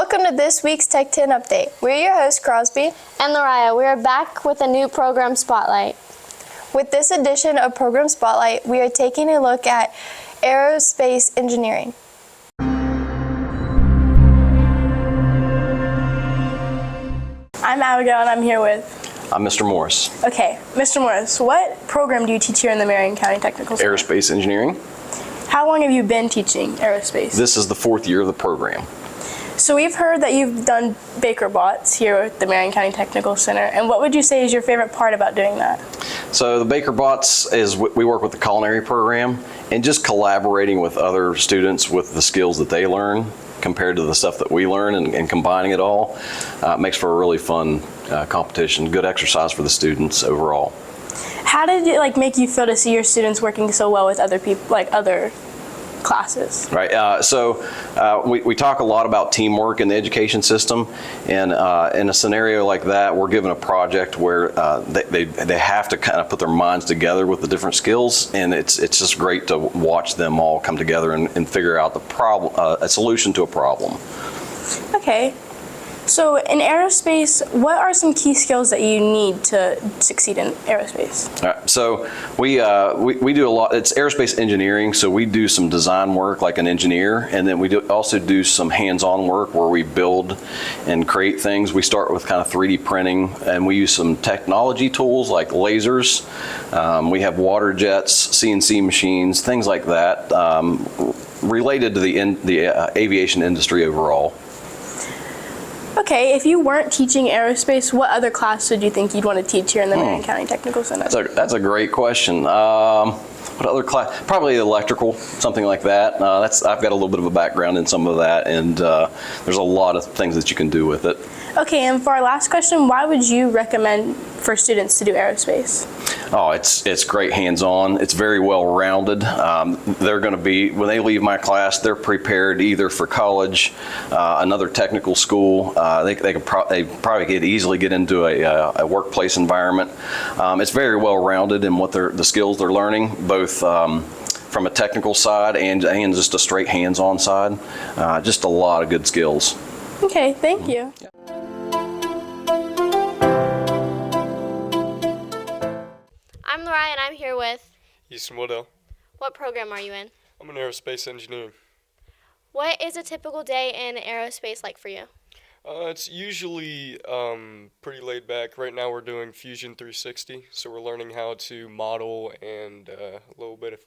Welcome to this week's Tech 10 Update. We're your hosts, Crosby and Lariah. We are back with a new program Spotlight. With this edition of Program Spotlight, we are taking a look at aerospace engineering. I'm Abigail, and I'm here with... I'm Mr. Morris. Okay, Mr. Morris, what program do you teach here in the Marion County Technical Center? Aerospace engineering. How long have you been teaching aerospace? This is the 4th year of the program. So we've heard that you've done Baker Bots here at the Marion County Technical Center, and what would you say is your favorite part about doing that? So the Baker Bots is, we work with the culinary program and just collaborating with other students with the skills that they learn compared to the stuff that we learn and combining it all makes for a really fun competition, good exercise for the students overall. How did it make you feel to see your students working so well with other people, other classes? Right. So we talk a lot about teamwork in the education system, and in a scenario like that, we're given a project where they have to kind of put their minds together with the different skills, and it's just great to watch them all come together and figure out the problem, a solution to a problem. Okay. So in aerospace, what are some key skills that you need to succeed in aerospace? All right, so we do a lot. It's aerospace engineering, so we do some design work like an engineer, and then we also do some hands-on work where we build and create things. We start with kind of 3D printing, and we use some technology tools like lasers. We have water jets, CNC machines, things like that, related to the aviation industry overall. Okay, if you weren't teaching aerospace, what other class would you think you'd want to teach here in the Marion County Technical Center? That's a great question. What other class? Probably electrical, something like that. I've got a little bit of a background in some of that, and there's a lot of things that you can do with it. Okay, and for our last question, why would you recommend for students to do aerospace? Oh, it's great hands-on. It's very well-rounded. They're going to be, when they leave my class, they're prepared either for college, another technical school. They probably could easily get into a workplace environment. It's very well-rounded in what the skills they're learning, both from a technical side and just a straight hands-on side. Just a lot of good skills. Okay, thank you. Yeah. I'm Lariah, and I'm here with... Easton Waddell. What program are you in? I'm in aerospace engineering. What is a typical day in aerospace like for you? It's usually pretty laid back. Right now we're doing Fusion 360, so we're learning how to model and a little bit of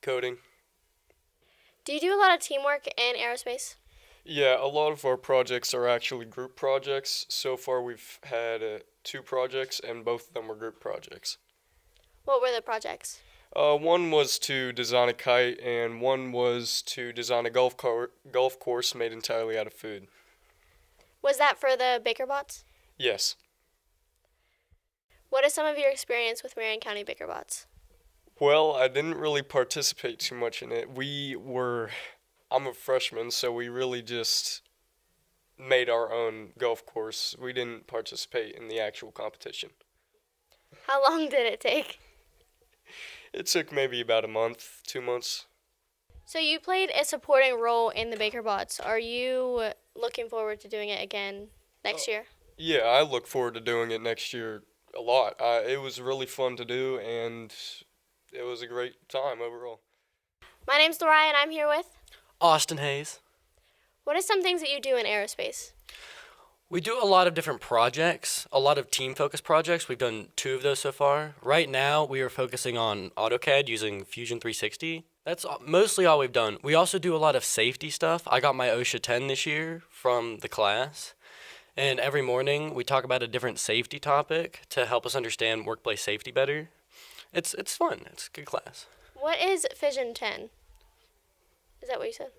coding. Do you do a lot of teamwork in aerospace? Yeah, a lot of our projects are actually group projects. So far we've had 2 projects, and both of them were group projects. What were the projects? One was to design a kite, and one was to design a golf course made entirely out of food. Was that for the Baker Bots? Yes. What is some of your experience with Marion County Baker Bots? Well, I didn't really participate too much in it. I'm a freshman, so we really just made our own golf course. We didn't participate in the actual competition. How long did it take? It took maybe about a month, 2 months. So you played a supporting role in the Baker Bots. Are you looking forward to doing it again next year? Yeah, I look forward to doing it next year a lot. It was really fun to do, and it was a great time overall. My name's Lariah, and I'm here with... Austin Hayes. What are some things that you do in aerospace? We do a lot of different projects, a lot of team-focused projects. We've done 2 of those so far. Right now, we are focusing on AutoCAD using Fusion 360. That's mostly all we've done. We also do a lot of safety stuff. I got my OSHA 10 this year from the class. And every morning, we talk about a different safety topic to help us understand workplace safety better. It's fun. It's a good class. What is Vision 10? Is that what you said?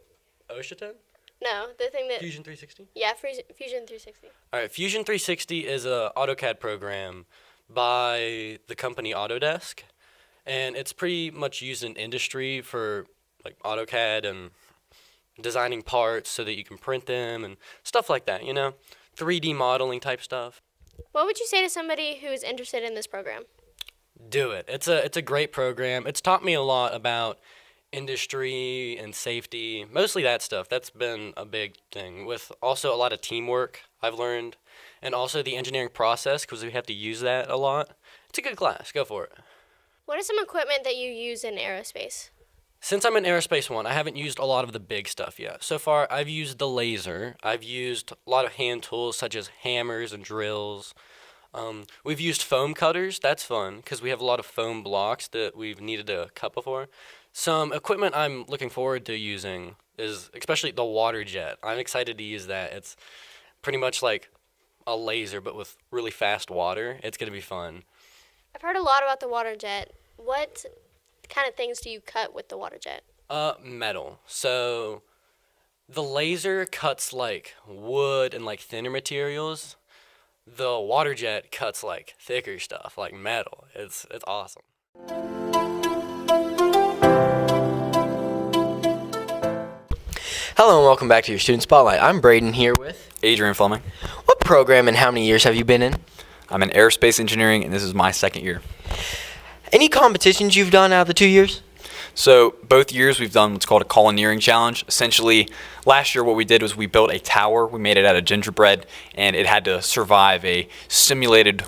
OSHA 10? No, the thing that... Fusion 360? Yeah, Fusion 360. All right, Fusion 360 is a AutoCAD program by the company Autodesk, and it's pretty much used in industry for AutoCAD and designing parts so that you can print them and stuff like that, 3D modeling type stuff. What would you say to somebody who's interested in this program? Do it. It's a great program. It's taught me a lot about industry and safety, mostly that stuff. That's been a big thing, with also a lot of teamwork I've learned, and also the engineering process, because we have to use that a lot. It's a good class. Go for it. What are some equipment that you use in aerospace? Since I'm in Aerospace 1, I haven't used a lot of the big stuff yet. So far, I've used the laser. I've used a lot of hand tools such as hammers and drills. We've used foam cutters. That's fun because we have a lot of foam blocks that we've needed to cut before. Some equipment I'm looking forward to using is especially the water jet. I'm excited to use that. It's pretty much like a laser but with really fast water. It's going to be fun. I've heard a lot about the water jet. What kind of things do you cut with the water jet? Metal. So the laser cuts like wood and like thinner materials. The water jet cuts like thicker stuff, like metal. It's awesome. Hello and welcome back to your Student Spotlight. I'm Braden here with Adrian Fleming. What program and how many years have you been in? I'm in aerospace engineering, and this is my second year. Any competitions you've done out of the 2 years? So both years we've done what's called a collineering challenge. Essentially, last year what we did was we built a tower. We made it out of gingerbread, and it had to survive a simulated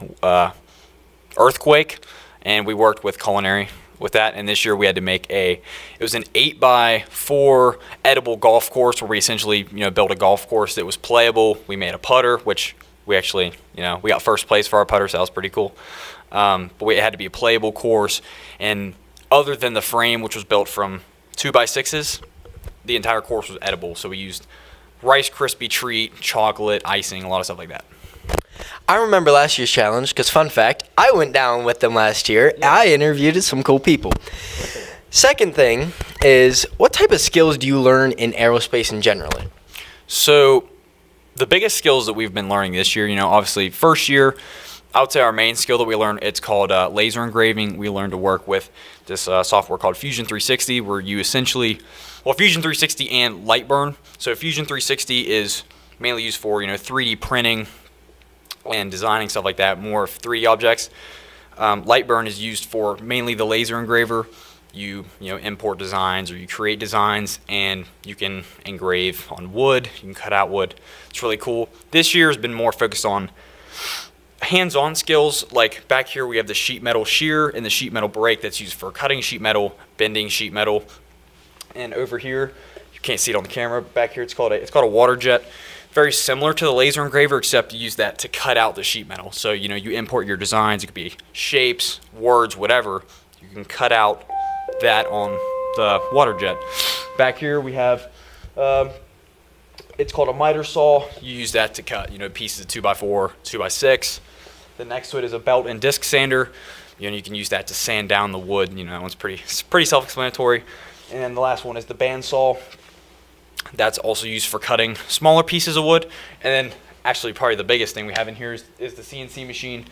earthquake, and we worked with culinary with that. And this year we had to make it was an 8x4 edible golf course where we essentially built a golf course that was playable. We made a putter, which we actually we got first place for our putter, so that was pretty cool. But it had to be a playable course, and other than the frame, which was built from 2x6s, the entire course was edible. So we used Rice Krispie treat, chocolate, icing, a lot of stuff like that. I remember last year's challenge because, fun fact, I went down with them last year. Yeah. I interviewed some cool people. Second thing is, what type of skills do you learn in aerospace in general? So the biggest skills that we've been learning this year, obviously first year, I would say our main skill that we learned, it's called laser engraving. We learned to work with this software called Fusion 360, where you essentially, Fusion 360 and Lightburn. So Fusion 360 is mainly used for 3D printing and designing stuff like that, more of 3D objects. Lightburn is used for mainly the laser engraver. You import designs or you create designs, and you can engrave on wood. You can cut out wood. It's really cool. This year has been more focused on hands-on skills. Like back here we have the sheet metal shear and the sheet metal brake that's used for cutting sheet metal, bending sheet metal. And over here, you can't see it on the camera, but back here it's called a water jet. Very similar to the laser engraver, except you use that to cut out the sheet metal. So you import your designs. It could be shapes, words, whatever. You can cut out that on the water jet. Back here we have it's called a miter saw. You use that to cut pieces of 2x4, 2x6. The next to it is a belt and disc sander. You can use that to sand down the wood. That one's pretty self-explanatory. And then the last one is the bandsaw. That's also used for cutting smaller pieces of wood. And then actually probably the biggest thing we have in here is the CNC machine.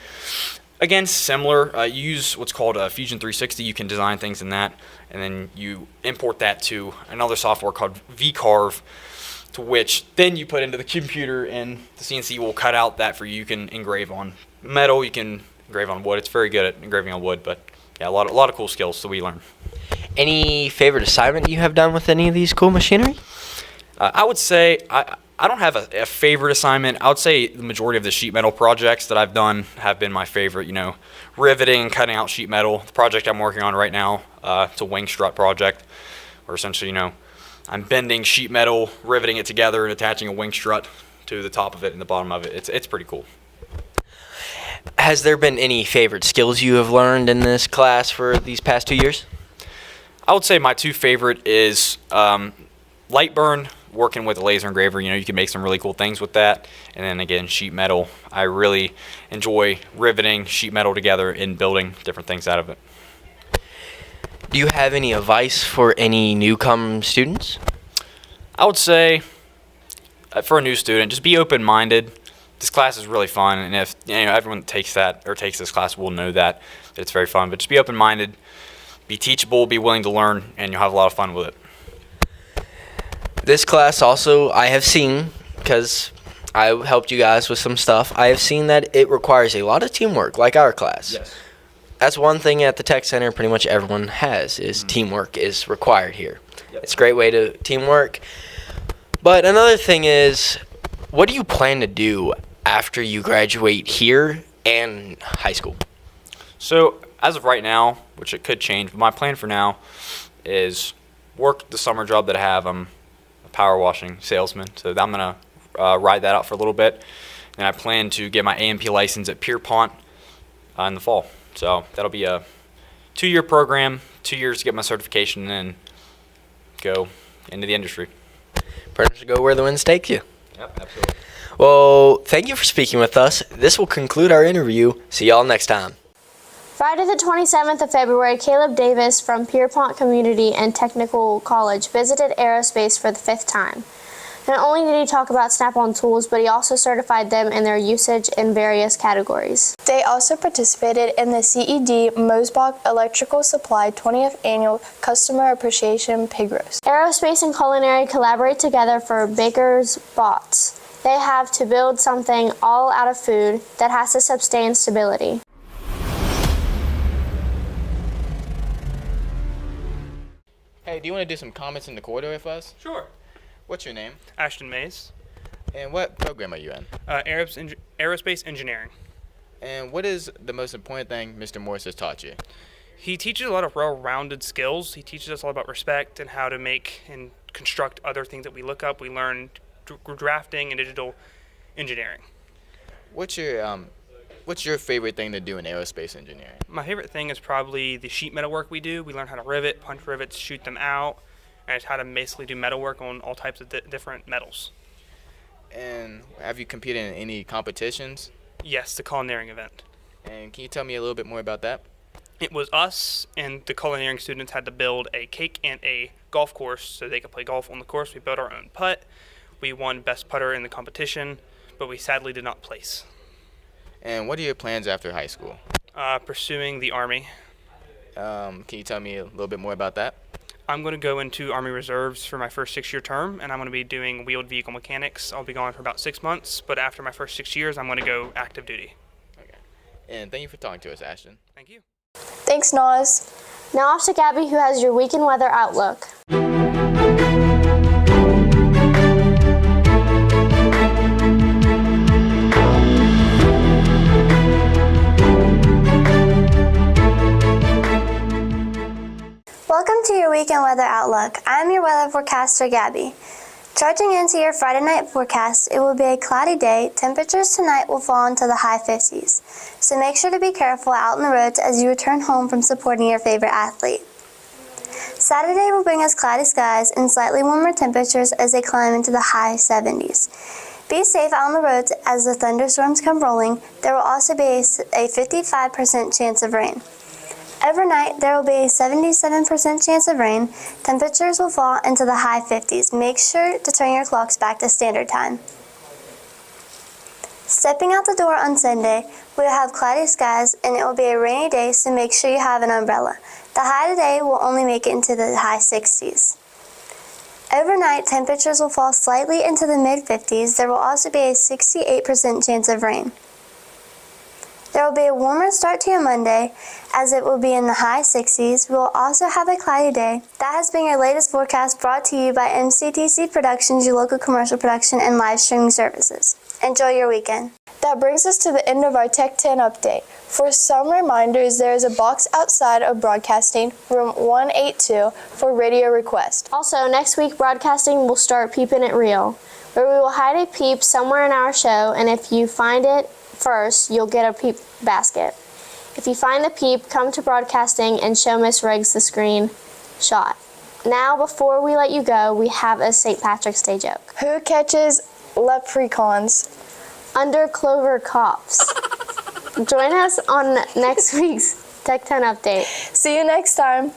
Again, similar. You use what's called Fusion 360. You can design things in that, and then you import that to another software called VCarve, to which then you put into the computer, and the CNC will cut out that for you. You can engrave on metal. You can engrave on wood. It's very good at engraving on wood, but yeah, a lot of cool skills that we learn. Any favorite assignment you have done with any of these cool machinery? I would say I don't have a favorite assignment. I would say the majority of the sheet metal projects that I've done have been my favorite. Riveting and cutting out sheet metal. The project I'm working on right now, it's a wing strut project, where essentially, I'm bending sheet metal, riveting it together, and attaching a wing strut to the top of it and the bottom of it. It's pretty cool. Has there been any favorite skills you have learned in this class for these past 2 years? I would say my two favorite is Lightburn, working with a laser engraver. You can make some really cool things with that. And then again, sheet metal. I really enjoy riveting sheet metal together and building different things out of it. Do you have any advice for any newcome students? I would say for a new student, just be open-minded. This class is really fun, and if everyone that takes this class will know that it's very fun. But just be open-minded, be teachable, be willing to learn, and you'll have a lot of fun with it. This class also, I have seen, because I helped you guys with some stuff, I have seen that it requires a lot of teamwork, like our class. Yes. that's one thing at the tech center pretty much everyone has is teamwork is required here. It's a great way to teamwork. But another thing is, what do you plan to do after you graduate here and high school? So as of right now, which it could change, but my plan for now is work the summer job that I have. I'm a power washing salesman, so I'm gonna ride that out for a little bit, and I plan to get my AMP license at Pierpont in the fall. So that'll be a 2-year program, 2 years to get my certification, and then go into the industry. Pretty much go where the wind takes you. Yep, absolutely. Well, thank you for speaking with us. This will conclude our interview. See y'all next time. Friday the 27th of February, Caleb Davis from Pierpont Community and Technical College visited aerospace for the 5th time. Not only did he talk about Snap-on tools, but he also certified them in their usage in various categories. They also participated in the CED Mosbach Electrical Supply 20th Annual Customer Appreciation Pig Roast. Aerospace and culinary collaborate together for Baker's Bots. They have to build something all out of food that has to sustain stability. Hey, do you want to do some comments in the corridor with us? Sure. What's your name? Ashton Mays, And what program are you in? aerospace engineering. And what is the most important thing Mr. Morris has taught you? He teaches a lot of well-rounded skills. He teaches us a lot about respect and how to make and construct other things that we look up. We learn drafting and digital engineering. What's your favorite thing to do in aerospace engineering? My favorite thing is probably the sheet metal work we do. We learn how to rivet, punch rivets, shoot them out, and it's how to basically do metal work on all types of different metals. And have you competed in any competitions? Yes, the culinary event. And can you tell me a little bit more about that? It was us and the culinary students had to build a cake and a golf course so they could play golf on the course. We built our own putt. We won best putter in the competition, but we sadly did not place. And what are your plans after high school? Pursuing the Army. Can you tell me a little bit more about that? I'm going to go into Army Reserves for my first 6-year term, and I'm going to be doing wheeled vehicle mechanics. I'll be gone for about 6 months, but after my first 6 years, I'm going to go active duty. Okay. And thank you for talking to us, Ashton. Thank you. Thanks, Nas. Now off to Gabby, who has your weekend weather outlook. Welcome to your weekend weather outlook. I'm your weather forecaster, Gabby. Charging into your Friday night forecast, it will be a cloudy day. Temperatures tonight will fall into the high 50s. So make sure to be careful out on the roads as you return home from supporting your favorite athlete. Saturday will bring us cloudy skies and slightly warmer temperatures as they climb into the high 70s. Be safe out on the roads as the thunderstorms come rolling. There will also be a 55% chance of rain. Overnight, there will be a 77% chance of rain. Temperatures will fall into the high 50s. Make sure to turn your clocks back to standard time. Stepping out the door on Sunday, we'll have cloudy skies and it will be a rainy day, so make sure you have an umbrella. The high today will only make it into the high 60s. Overnight, temperatures will fall slightly into the mid-50s. There will also be a 68% chance of rain. There will be a warmer start to your Monday, as it will be in the high 60s. We will also have a cloudy day. That has been your latest forecast, brought to you by MCTC Productions, your local commercial production and live streaming services. Enjoy your weekend. That brings us to the end of our Tech 10 update. For some reminders, there is a box outside of broadcasting, room 182, for radio request. Also, next week, broadcasting will start Peepin It Reel, where we will hide a peep somewhere in our show, and if you find it first, you'll get a peep basket. If you find the peep, come to broadcasting and show Miss Riggs the screen shot. Now, before we let you go, we have a St. Patrick's Day joke. Who catches leprechauns? Under clover cops. Join us on next week's Tech 10 update. See you next time.